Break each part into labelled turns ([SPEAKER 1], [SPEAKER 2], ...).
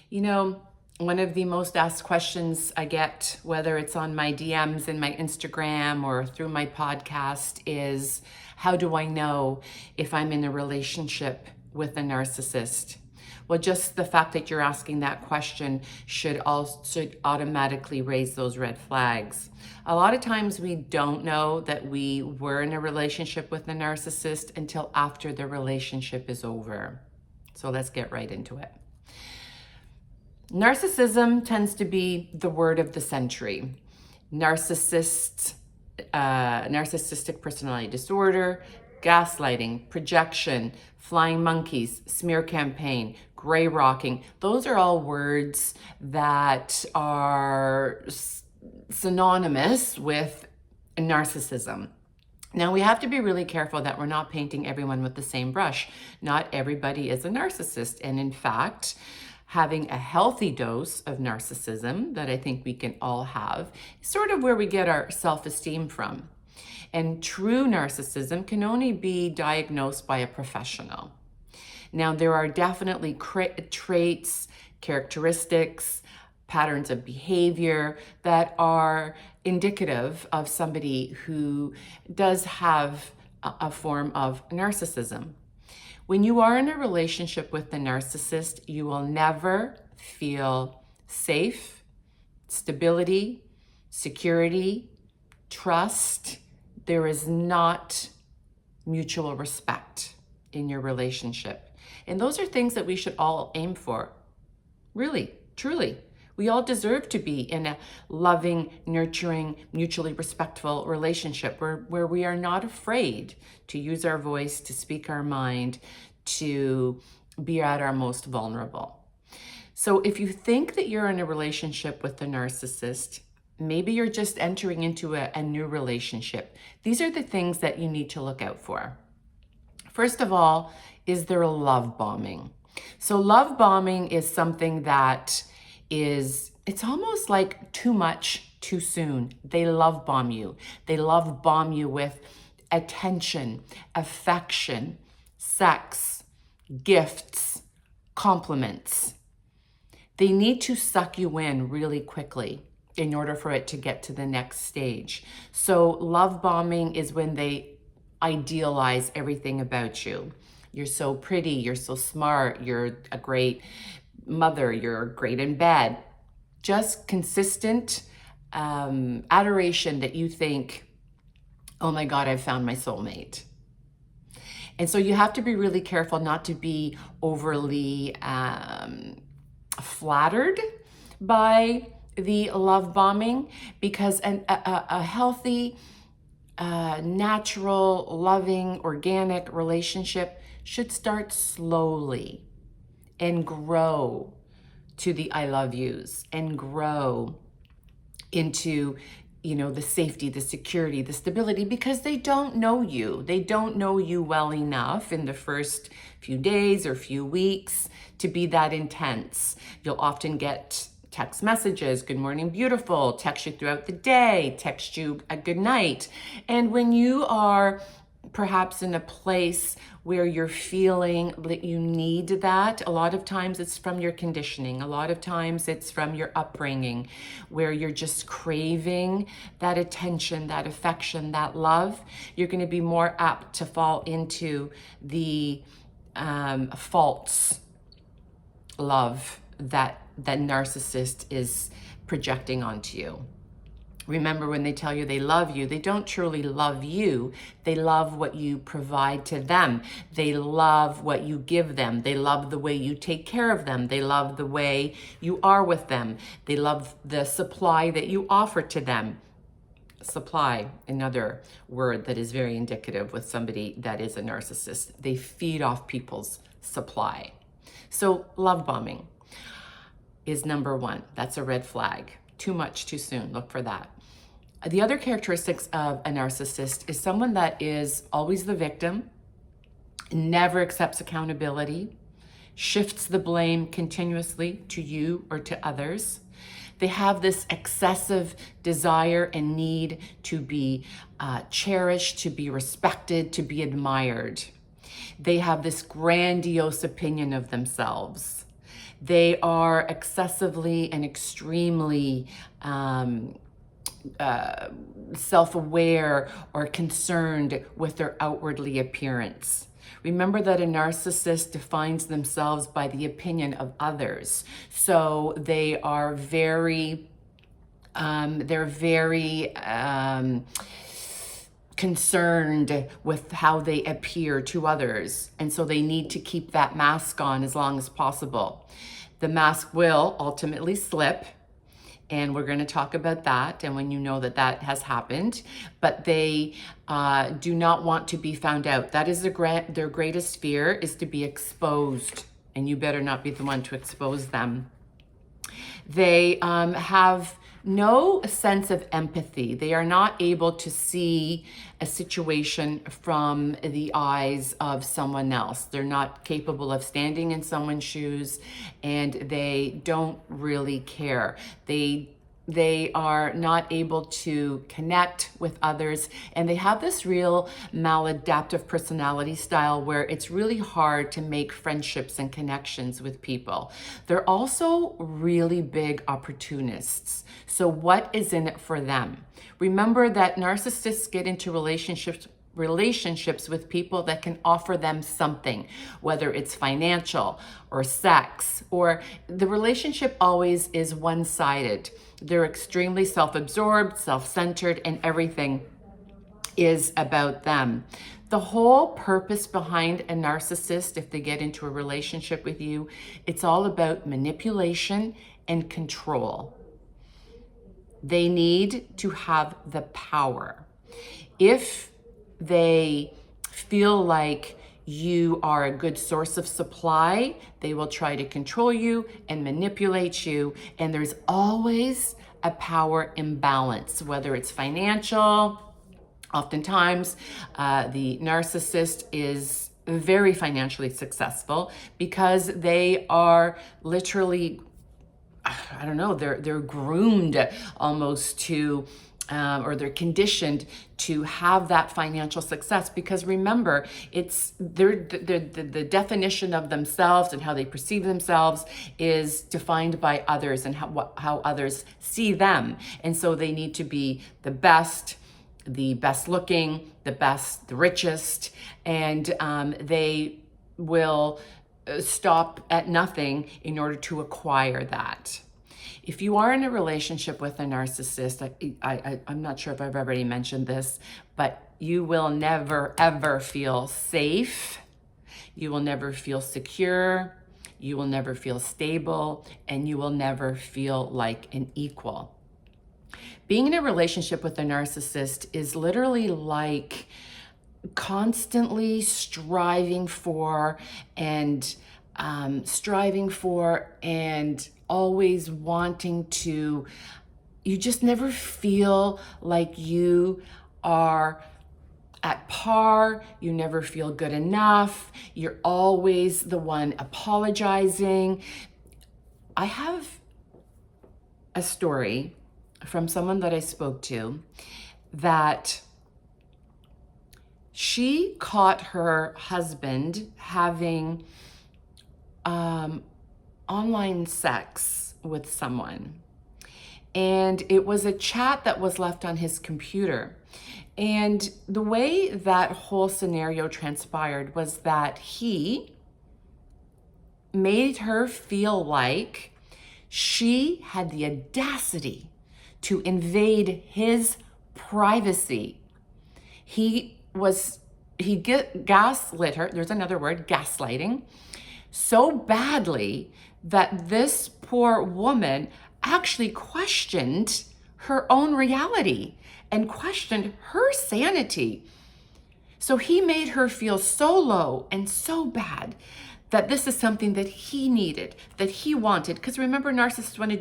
[SPEAKER 1] You know, one of the most asked questions I get, whether it's on my DMs in my Instagram or through my podcast, is how do I know if I'm in a relationship with a narcissist? Well, just the fact that you're asking that question should automatically raise those red flags. A lot of times we don't know that we were in a relationship with a narcissist until after the relationship is over. So let's get right into it. Narcissism tends to be the word of the century. Narcissistic personality disorder, gaslighting, projection, flying monkeys, smear campaign, gray rocking. Those are all words that are synonymous with narcissism. Now, we have to be really careful that we're not painting everyone with the same brush. Not everybody is a narcissist. And in fact, having a healthy dose of narcissism that I think we can all have is sort of where we get our self-esteem from. And true narcissism can only be diagnosed by a professional. Now, there are definitely traits, characteristics, patterns of behavior that are indicative of somebody who does have a form of narcissism. When you are in a relationship with the narcissist, you will never feel safe, stability, security, trust. There is not mutual respect in your relationship. And those are things that we should all aim for. Really, truly. We all deserve to be in a loving, nurturing, mutually respectful relationship where we are not afraid to use our voice, to speak our mind, to be at our most vulnerable. So if you think that you're in a relationship with a narcissist, maybe you're just entering into a new relationship. These are the things that you need to look out for. First of all, is there a love bombing? So love bombing is something that it's almost like too much too soon. They love bomb you. They love bomb you with attention, affection, sex, gifts, compliments. They need to suck you in really quickly in order for it to get to the next stage. So love bombing is when they idealize everything about you. You're so pretty, you're so smart, you're a great mother, you're great in bed. Just consistent adoration that you think, oh my God, I've found my soulmate. And so you have to be really careful not to be overly flattered by the love bombing, because a healthy, natural, loving, organic relationship should start slowly and grow to the I love yous and grow into, the safety, the security, the stability, because they don't know you. They don't know you well enough in the first few days or few weeks to be that intense. You'll often get text messages, good morning, beautiful, text you throughout the day, text you a good night. And when you are perhaps in a place where you're feeling that you need that, a lot of times it's from your conditioning. A lot of times it's from your upbringing, where you're just craving that attention, that affection, that love. You're going to be more apt to fall into the false love that narcissist is projecting onto you. Remember, when they tell you they love you, they don't truly love you. They love what you provide to them. They love what you give them. They love the way you take care of them. They love the way you are with them. They love the supply that you offer to them. Supply, another word that is very indicative with somebody that is a narcissist. They feed off people's supply. So love bombing is number one. That's a red flag. Too much, too soon. Look for that. The other characteristics of a narcissist is someone that is always the victim, never accepts accountability, shifts the blame continuously to you or to others. They have this excessive desire and need to be cherished, to be respected, to be admired. They have this grandiose opinion of themselves. They are excessively and extremely self-aware or concerned with their outwardly appearance. Remember that a narcissist defines themselves by the opinion of others. So they are very, concerned with how they appear to others. And so they need to keep that mask on as long as possible. The mask will ultimately slip, and we're going to talk about that and when you know that that has happened, but they do not want to be found out. That is their greatest fear, is to be exposed, and you better not be the one to expose them. They have no sense of empathy. They are not able to see a situation from the eyes of someone else. They're not capable of standing in someone's shoes, and they don't really care. They are not able to connect with others, and they have this real maladaptive personality style where it's really hard to make friendships and connections with people. They're also really big opportunists. So what is in it for them? Remember that narcissists get into relationships with people that can offer them something, whether it's financial or sex, or the relationship always is one-sided. They're extremely self-absorbed, self-centered, and everything is about them. The whole purpose behind a narcissist, if they get into a relationship with you, it's all about manipulation and control. They need to have the power. If they feel like you are a good source of supply, they will try to control you and manipulate you. And there's always a power imbalance, whether it's financial. Oftentimes, the narcissist is very financially successful because they are literally, I don't know, they're groomed almost to, or they're conditioned to have that financial success, because remember, it's the definition of themselves and how they perceive themselves is defined by others and how others see them. And so they need to be the best looking, the richest, and they will stop at nothing in order to acquire that. If you are in a relationship with a narcissist, I'm not sure if I've already mentioned this, but you will never, ever feel safe. You will never feel secure. You will never feel stable, and you will never feel like an equal. Being in a relationship with a narcissist is literally like constantly striving for and always wanting to, you just never feel like you are at par. You never feel good enough. You're always the one apologizing. I have a story from someone that I spoke to that she caught her husband having online sex with someone. And it was a chat that was left on his computer. And the way that whole scenario transpired was that he made her feel like she had the audacity to invade his privacy. He gaslit her, there's another word, gaslighting, so badly that this poor woman actually questioned her own reality and questioned her sanity. So he made her feel so low and so bad that this is something that he needed, that he wanted. Because remember, narcissists want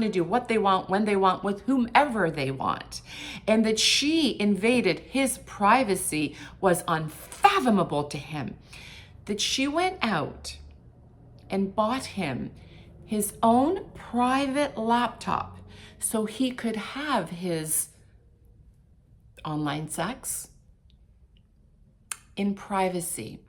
[SPEAKER 1] to do what they want, when they want, with whomever they want. And that she invaded his privacy was unfathomable to him. That she went out and bought him his own private laptop so he could have his online sex in privacy.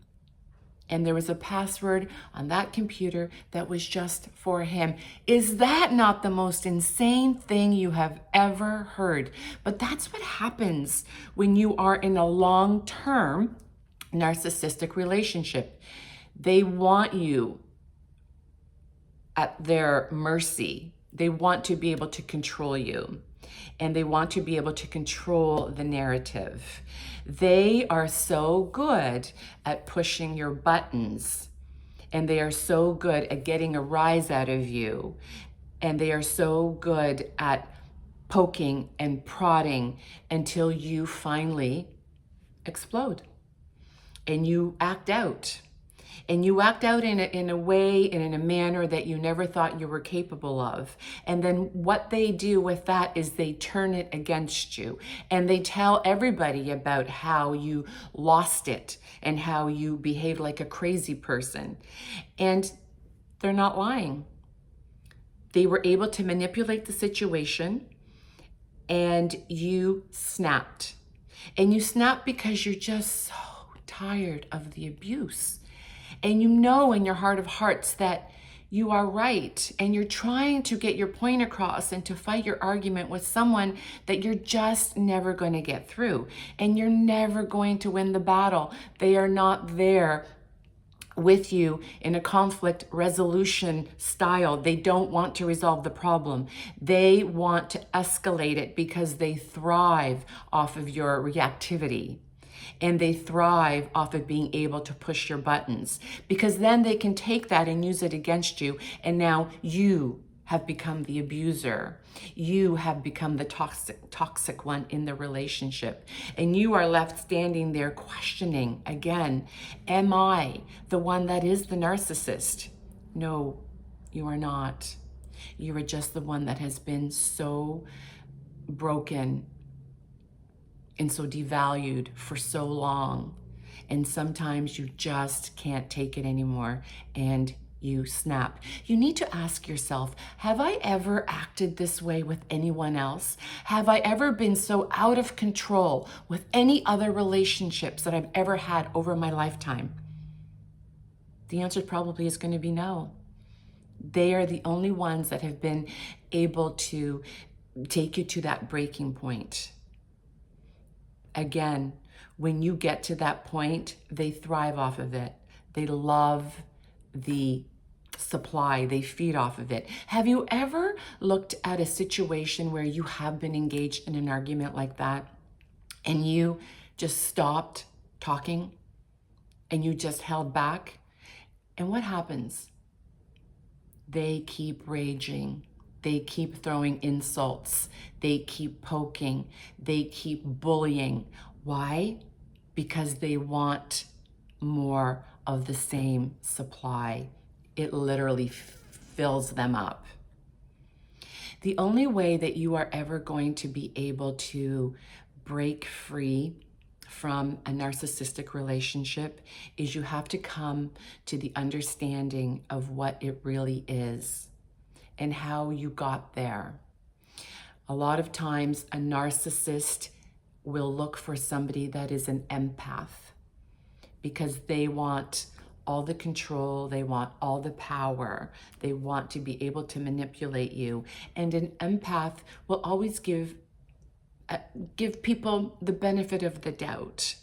[SPEAKER 1] and there was a password on that computer that was just for him. Is that not the most insane thing you have ever heard? But that's what happens when you are in a long-term narcissistic relationship. They want you at their mercy. They want to be able to control you, and they want to be able to control the narrative. They are so good at pushing your buttons, and they are so good at getting a rise out of you, and they are so good at poking and prodding until you finally explode and you act out. And you act out in a way and in a manner that you never thought you were capable of. And then what they do with that is they turn it against you. And they tell everybody about how you lost it and how you behaved like a crazy person. And they're not lying. They were able to manipulate the situation, and you snapped. And you snapped because you're just so tired of the abuse. And you know in your heart of hearts that you are right, and you're trying to get your point across and to fight your argument with someone that you're just never going to get through, and you're never going to win the battle. They are not there with you in a conflict resolution style. They don't want to resolve the problem. They want to escalate it because they thrive off of your reactivity. And they thrive off of being able to push your buttons, because then they can take that and use it against you. And now you have become the abuser. You have become the toxic one in the relationship. And you are left standing there questioning again, am I the one that is the narcissist? No, you are not. You are just the one that has been so broken and so devalued for so long. And sometimes you just can't take it anymore and you snap. You need to ask yourself, have I ever acted this way with anyone else? Have I ever been so out of control with any other relationships that I've ever had over my lifetime? The answer probably is going to be no. They are the only ones that have been able to take you to that breaking point. Again, when you get to that point, they thrive off of it. They love the supply. They feed off of it. Have you ever looked at a situation where you have been engaged in an argument like that and you just stopped talking and you just held back? And what happens? They keep raging. They keep throwing insults. They keep poking. They keep bullying. Why? Because they want more of the same supply. It literally fills them up. The only way that you are ever going to be able to break free from a narcissistic relationship is you have to come to the understanding of what it really is and how you got there. A lot of times a narcissist will look for somebody that is an empath because they want all the control, they want all the power, they want to be able to manipulate you. And an empath will always give people the benefit of the doubt.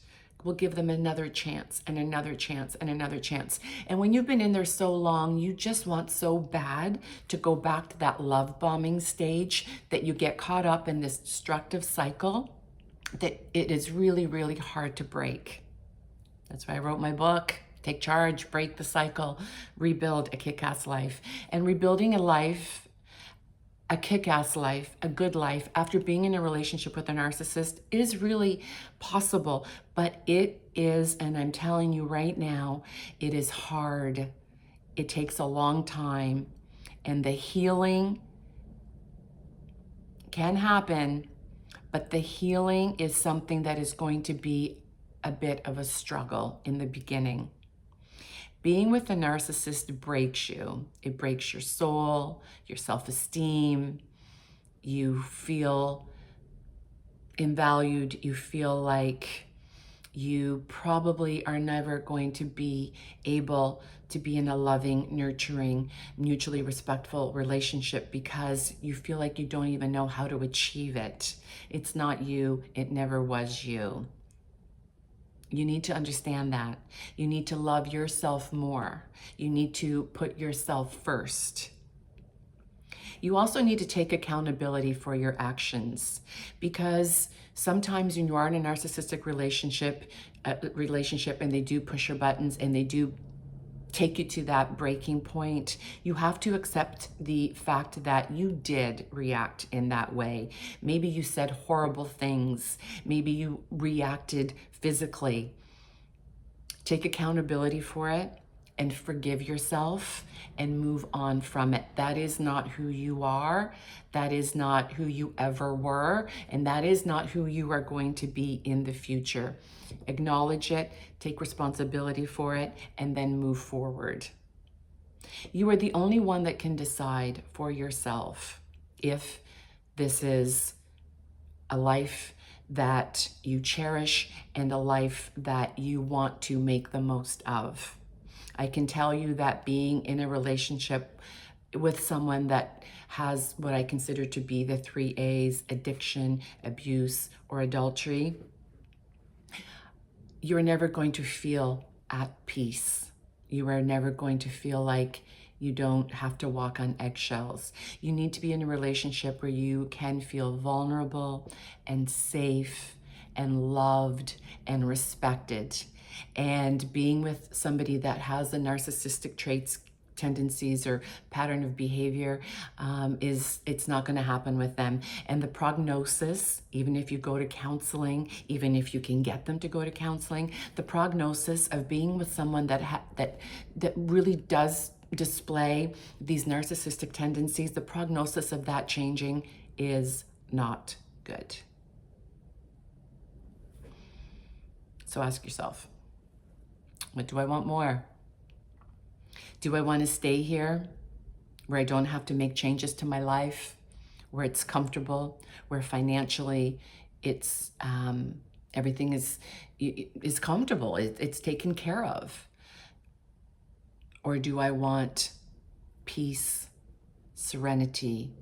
[SPEAKER 1] We'll give them another chance and another chance and another chance. And when you've been in there so long, you just want so bad to go back to that love bombing stage that you get caught up in this destructive cycle that it is really, really hard to break. That's why I wrote my book, Take Charge, Break the Cycle, Rebuild a Kick-Ass Life. And rebuilding a life, a kick-ass life, a good life, after being in a relationship with a narcissist is really possible, but it is, and I'm telling you right now, it is hard. It takes a long time, and the healing can happen, but the healing is something that is going to be a bit of a struggle in the beginning. Being with a narcissist breaks you. It breaks your soul, your self-esteem. You feel invalued. You feel like You probably are never going to be able to be in a loving, nurturing, mutually respectful relationship because you feel like you don't even know how to achieve it. It's not you. It never was you. You need to understand that. You need to love yourself more. You need to put yourself first. You also need to take accountability for your actions, because sometimes when you are in a narcissistic relationship and they do push your buttons and they do take you to that breaking point, you have to accept the fact that you did react in that way. Maybe you said horrible things. Maybe you reacted physically. Take accountability for it and forgive yourself and move on from it. That is not who you are. That is not who you ever were. And that is not who you are going to be in the future. Acknowledge it, take responsibility for it, and then move forward. You are the only one that can decide for yourself if this is a life that you cherish and a life that you want to make the most of. I can tell you that being in a relationship with someone that has what I consider to be the 3 A's, addiction, abuse, or adultery, you're never going to feel at peace. You are never going to feel like you don't have to walk on eggshells. You need to be in a relationship where you can feel vulnerable and safe and loved and respected. And being with somebody that has the narcissistic traits, tendencies, or pattern of behavior, it's not going to happen with them. And the prognosis, even if you go to counseling, even if you can get them to go to counseling, the prognosis of being with someone that really does display these narcissistic tendencies, the prognosis of that changing is not good. So ask yourself, what do I want more? Do I want to stay here where I don't have to make changes to my life, where it's comfortable, where financially it's everything is comfortable, it's taken care of? Or do I want peace, serenity,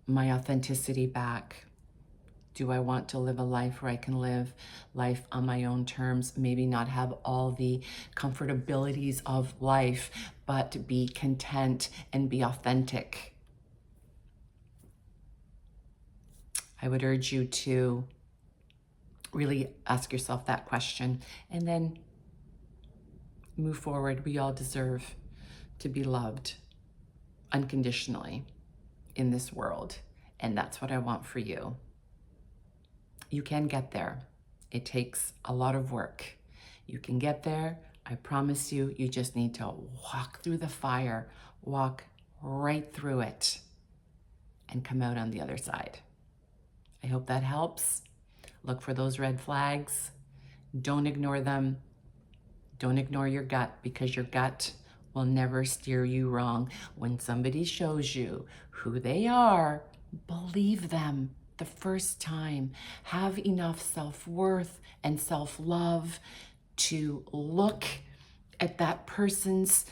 [SPEAKER 1] my authenticity back? Do I want to live a life where I can live life on my own terms, maybe not have all the comfortabilities of life, but be content and be authentic? I would urge you to really ask yourself that question and then move forward. We all deserve to be loved unconditionally in this world, and that's what I want for you. You can get there. It takes a lot of work. You can get there. I promise you, you just need to walk through the fire, walk right through it, and come out on the other side. I hope that helps. Look for those red flags. Don't ignore them. Don't ignore your gut, because your gut will never steer you wrong. When somebody shows you who they are, believe them the first time. Have enough self-worth and self-love to look at that person's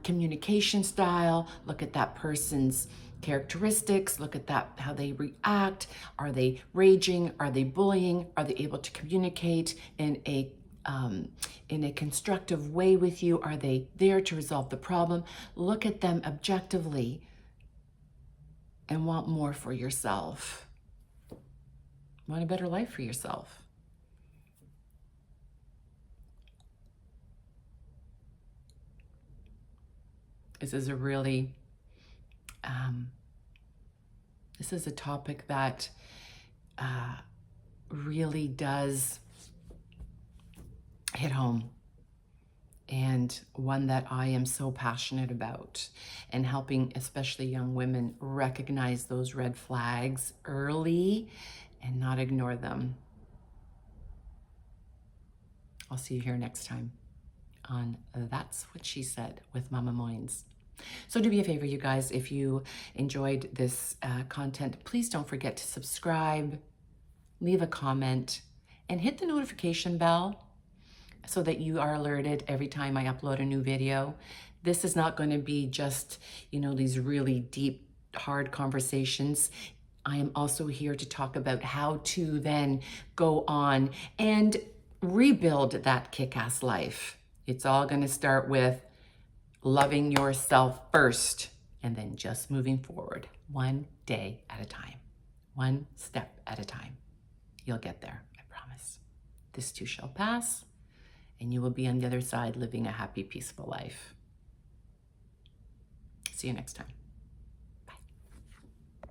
[SPEAKER 1] communication style, look at that person's characteristics, look at that, how they react. Are they raging? Are they bullying? Are they able to communicate in a constructive way with you? Are they there to resolve the problem? Look at them objectively and want more for yourself. Want a better life for yourself. This is a really, this is a topic that really does hit home, and one that I am so passionate about, and helping especially young women recognize those red flags early and not ignore them. I'll see you here next time on That's What She Said with Mama Moynes. So do me a favor, you guys, if you enjoyed this content, please don't forget to subscribe, leave a comment, and hit the notification bell so that you are alerted every time I upload a new video. This is not going to be just, these really deep, hard conversations. I am also here to talk about how to then go on and rebuild that kick-ass life. It's all going to start with loving yourself first and then just moving forward, one day at a time, one step at a time. You'll get there, I promise. This too shall pass, and you will be on the other side living a happy, peaceful life. See you next time.